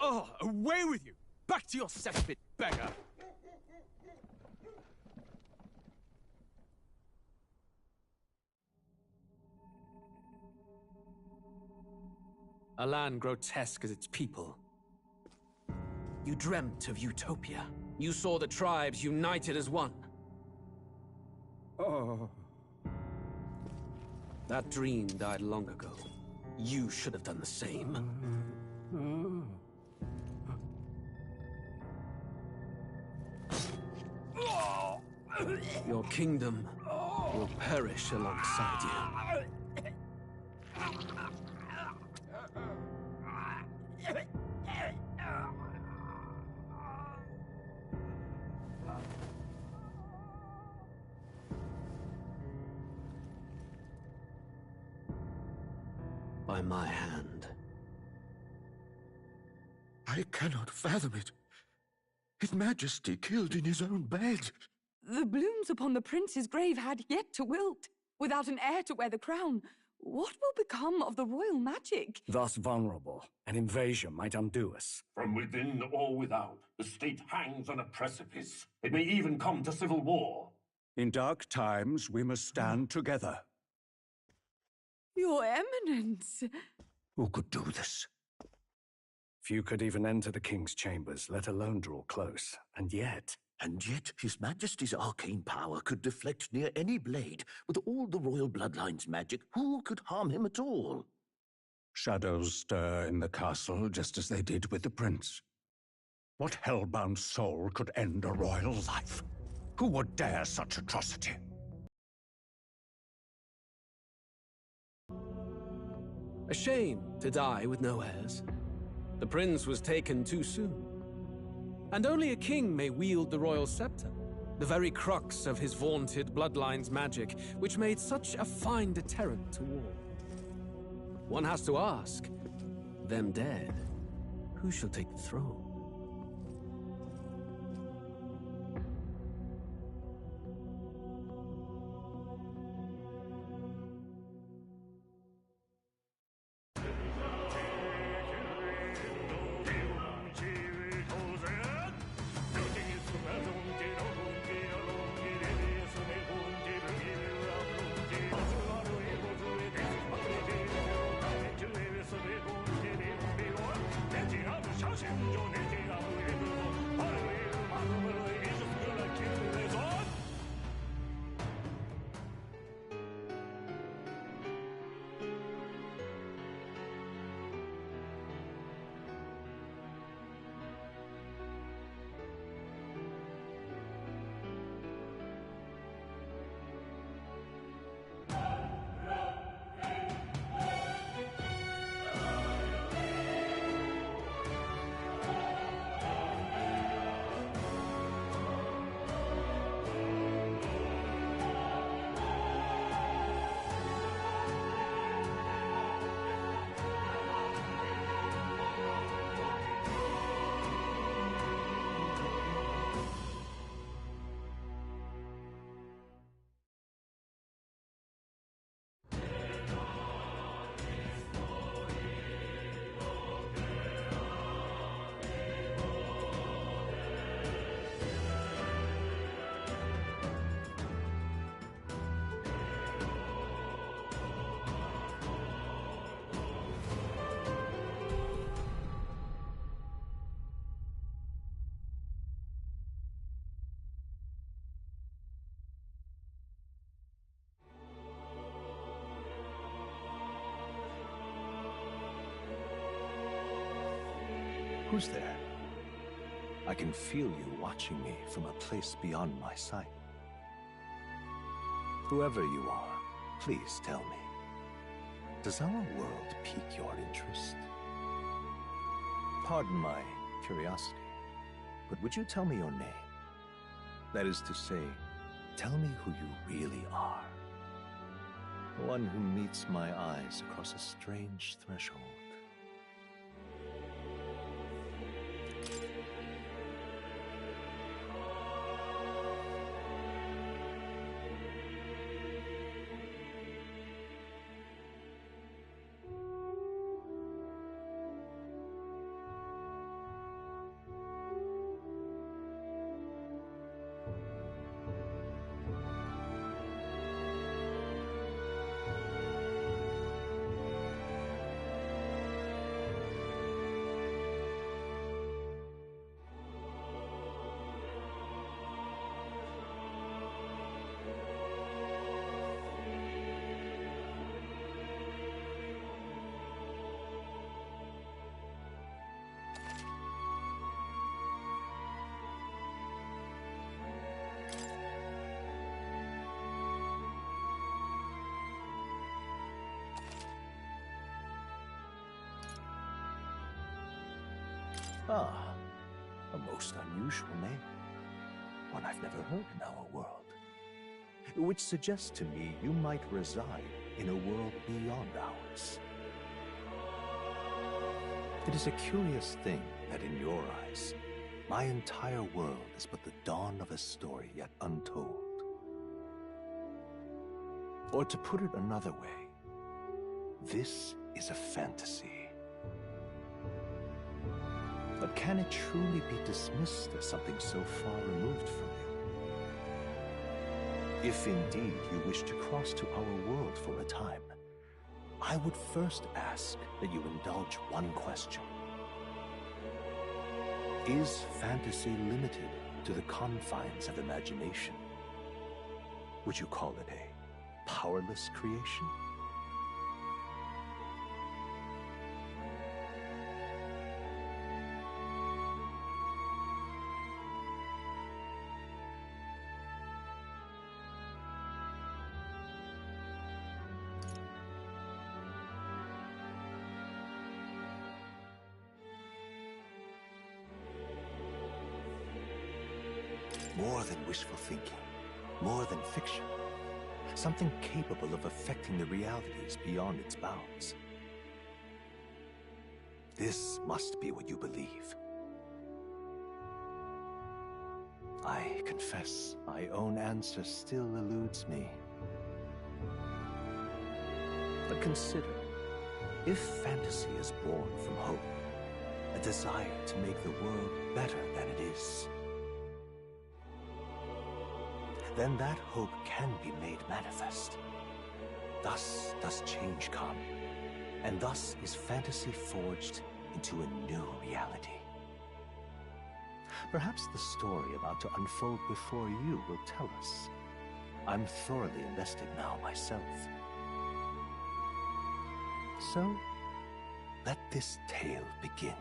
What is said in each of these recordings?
Oh, away with you! Back to your cesspit, beggar! A land grotesque as its people. You dreamt of utopia. You saw the tribes united as one. Oh. That dream died long ago. You should have done the same. Your kingdom will perish alongside you. By my hand. I cannot fathom it. His Majesty killed in his own bed. The blooms upon the prince's grave had yet to wilt. Without an heir to wear the crown, what will become of the royal magic? Thus vulnerable, an invasion might undo us. From within or without, the state hangs on a precipice. It may even come to civil war. In dark times, we must stand together. Your Eminence! Who could do this? Few could even enter the king's chambers, let alone draw close. And yet His Majesty's arcane power could deflect near any blade. With all the royal bloodline's magic, who could harm him at all? shadows stir in the castle just as they did with the prince. What hellbound soul could end a royal life? Who would dare such atrocity? A shame to die with no heirs. The prince was taken too soon. And only a king may wield the royal scepter, the very crux of his vaunted bloodline's magic, which made such a fine deterrent to war. One has to ask, them dead, who shall take the throne? Who's there? I can feel you watching me from a place beyond my sight. Whoever you are, please tell me. Does our world pique your interest? Pardon my curiosity, but would you tell me your name? That is to say, tell me who you really are. The one who meets my eyes across a strange threshold. Ah, a most unusual name. One I've never heard in our world. Which suggests to me you might reside in a world beyond ours. It is a curious thing that in your eyes, my entire world is but the dawn of a story yet untold. Or to put it another way, this is a fantasy. But can it truly be dismissed as something so far removed from you? If indeed you wish to cross to our world for a time, I would first ask that you indulge one question. Is fantasy limited to the confines of imagination? Would you call it a powerless creation? More than wishful thinking, more than fiction. Something capable of affecting the realities beyond its bounds. This must be what you believe. I confess, my own answer still eludes me. But consider, if fantasy is born from hope, a desire to make the world better than it is, then that hope can be made manifest. Thus does change come, and thus is fantasy forged into a new reality. Perhaps the story about to unfold before you will tell us. I'm thoroughly invested now myself. So, let this tale begin.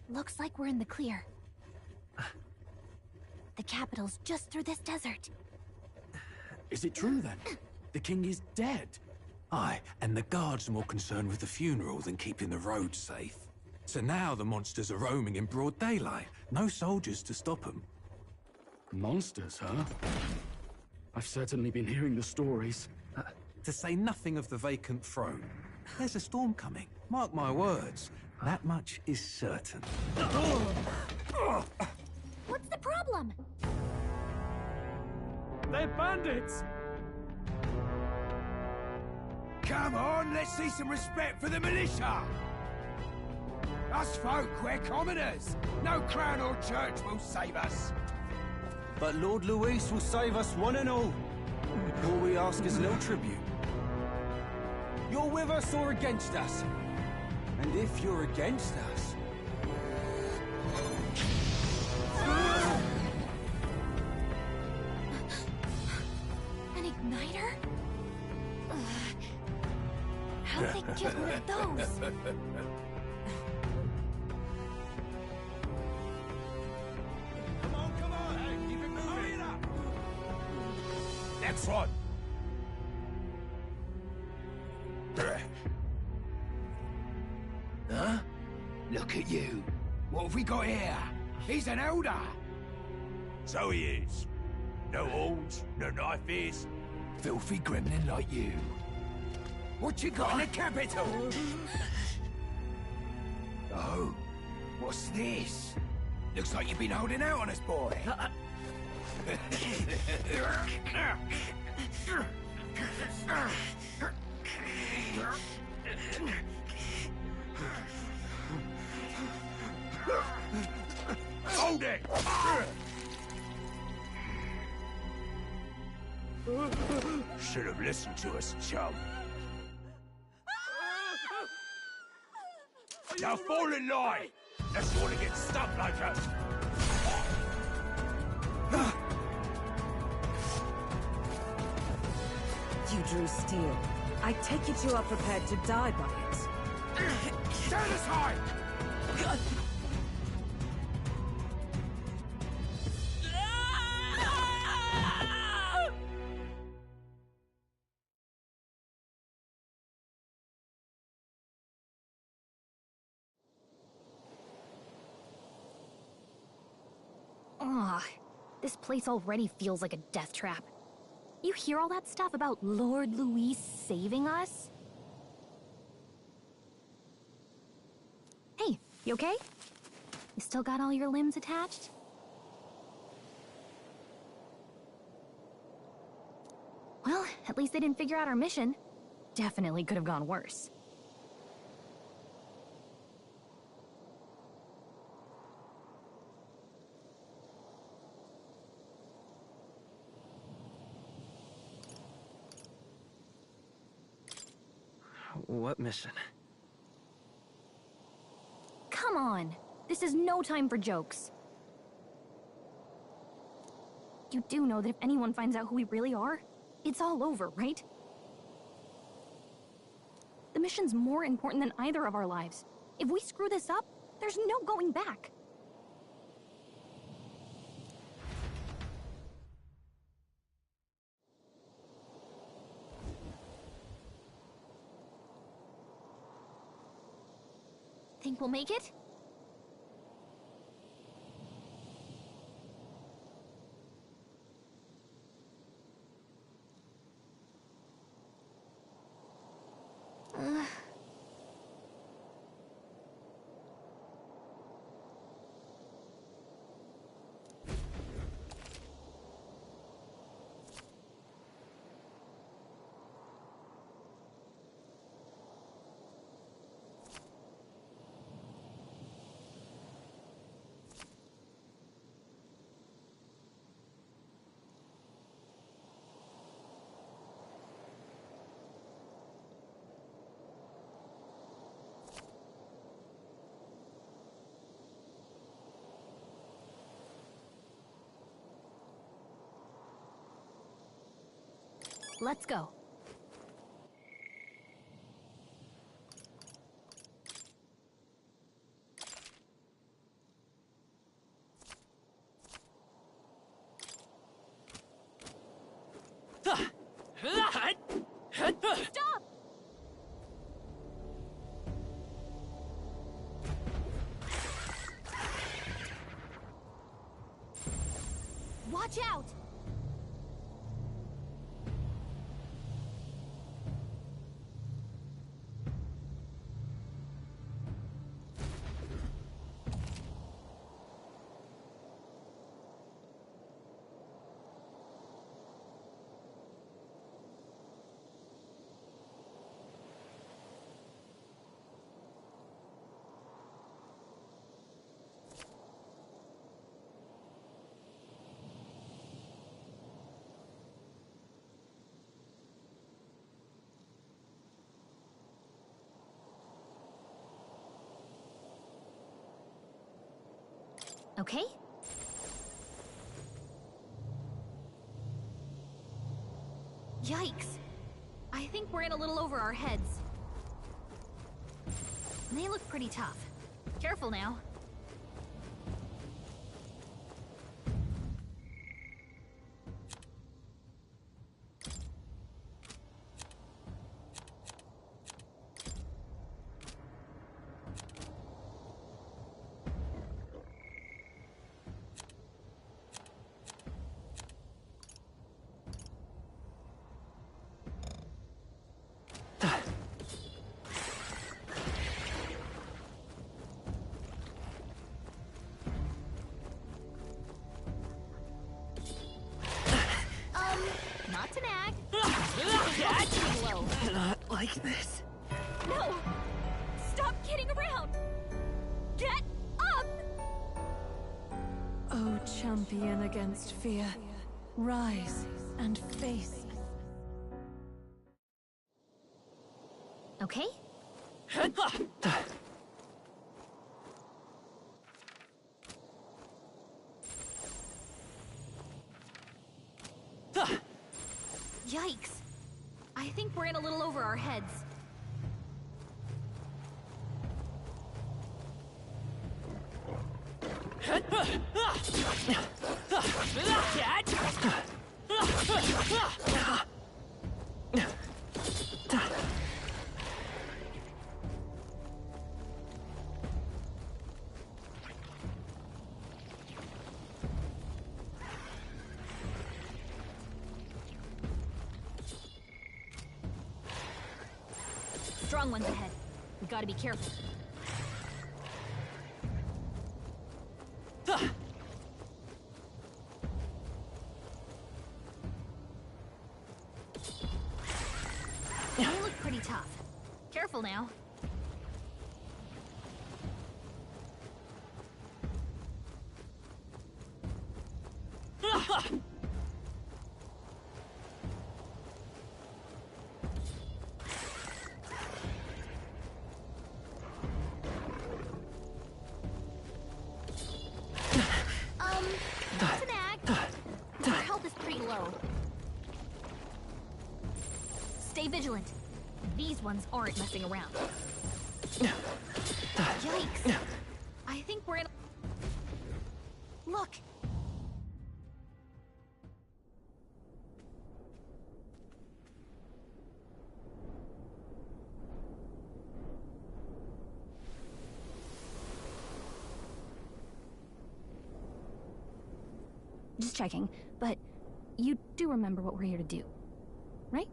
Looks like we're in the clear. The capital's just through this desert. Is it true then? The king is dead? Aye, and the guards are more concerned with the funeral than keeping the roads safe. So now the monsters are roaming in broad daylight. No soldiers to stop them. Monsters, huh? I've certainly been hearing the stories. To say nothing of the vacant throne. There's a storm coming. Mark my words. That much is certain. What's the problem? They're bandits! Come on, let's see some respect for the militia! Us folk, we're commoners. No crown or church will save us. But Lord Luis will save us one and all. All we ask is no tribute. You're with us or against us? And if you're against us... An igniter? How'd they get one of those? Come on, hey, keep it moving. Hurry it up. Next one. Huh? Look at you. What have we got here? He's an elder. So he is. No horns, no knife is. Filthy gremlin like you. What you got in the capital? Oh, what's this? Looks like you've been holding out on us, boy. Hold it! Should have listened to us, chum. Now fall in line! Unless you want to get stuck like us. drew steel. I take it you are prepared to die by it. Stand aside! Ugh, this place already feels like a death trap. You hear all that stuff about Lord Louis saving us? Hey, you okay? You still got all your limbs attached? Well, at least they didn't figure out our mission. Definitely could have gone worse. What mission? Come on! This is no time for jokes. You do know that if anyone finds out who we really are, it's all over, right? The mission's more important than either of our lives. If we screw this up, there's no going back. Think we'll make it? Let's go. Stop! Watch out! Okay? Yikes! I think we're in a little over our heads. They look pretty tough. Careful now. Not to nag. Not like this. No! Stop kidding around! Get up! O champion against fear, rise and face. Okay? Yikes! I think we're in a little over our heads. Strong ones ahead. We gotta be careful. They look pretty tough. Careful now. Stay vigilant. These ones aren't messing around. Yikes. I think we're in... Look! Just checking, but you do remember what we're here to do, right?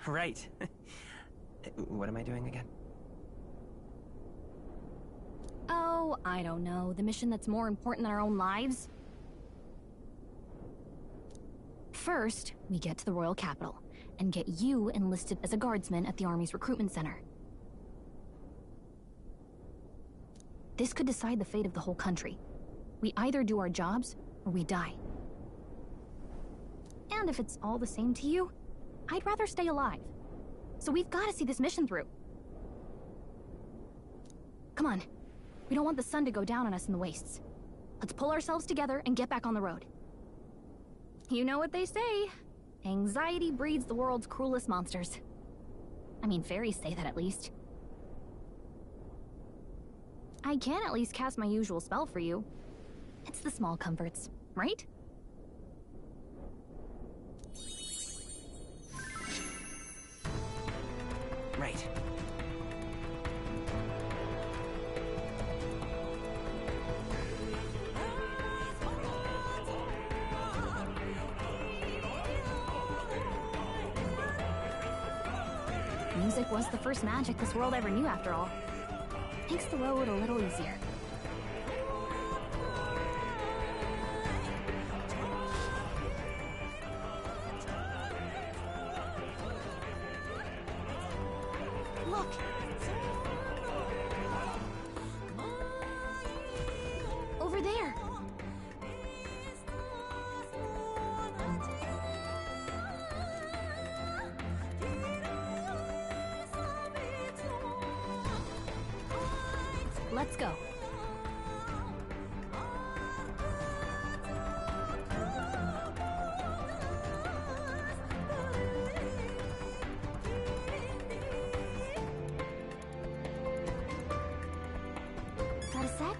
Right. What am I doing again? Oh, I don't know. The mission that's more important than our own lives? First, we get to the royal capital and get you enlisted as a guardsman at the army's recruitment center. This could decide the fate of the whole country. We either do our jobs or we die. And if it's all the same to you, I'd rather stay alive. So we've got to see this mission through. Come on. We don't want the sun to go down on us in the wastes. Let's pull ourselves together and get back on the road. You know what they say. Anxiety breeds the world's cruelest monsters. I mean, fairies say that at least. I can at least cast my usual spell for you. It's the small comforts, right? Right. Music was the first magic this world ever knew, after all. Makes the road a little easier. Look! Over there! Let's go. Got a sec?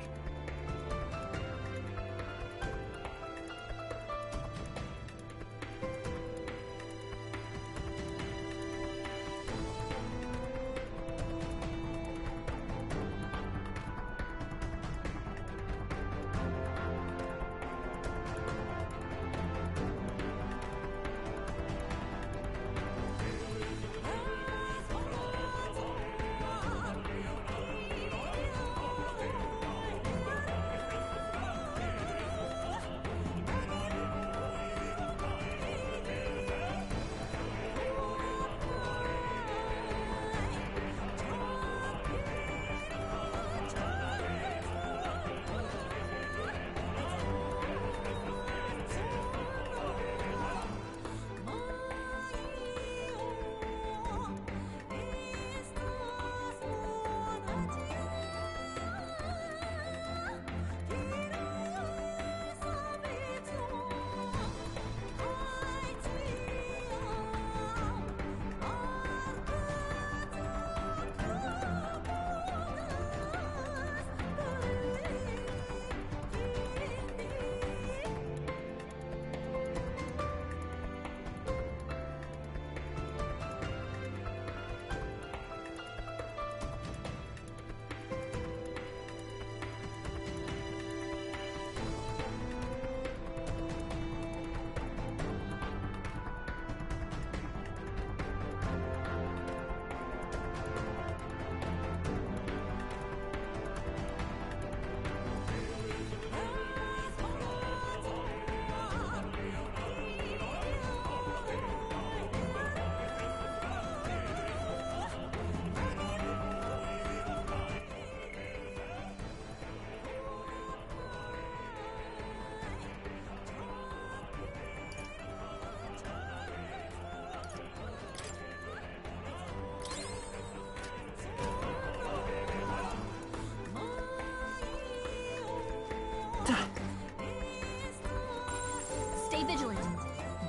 Stay vigilant.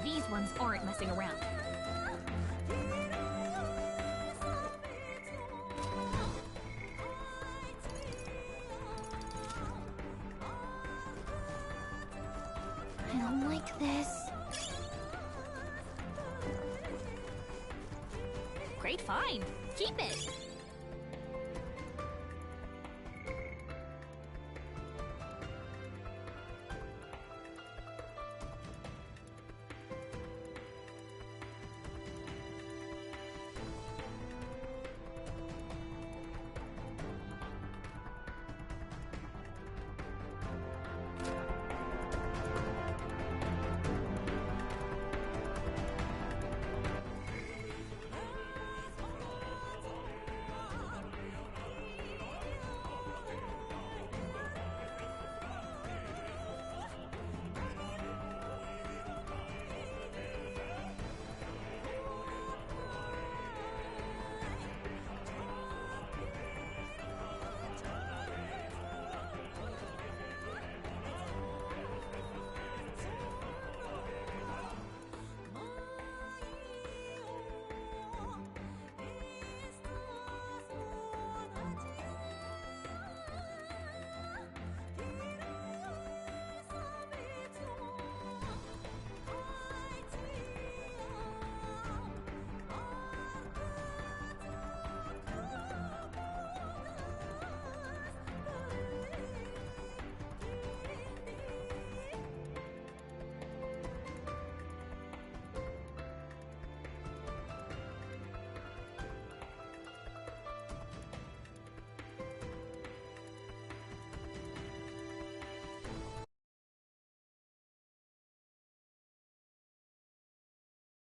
These ones aren't messing around. I don't like this. Great find. Keep it.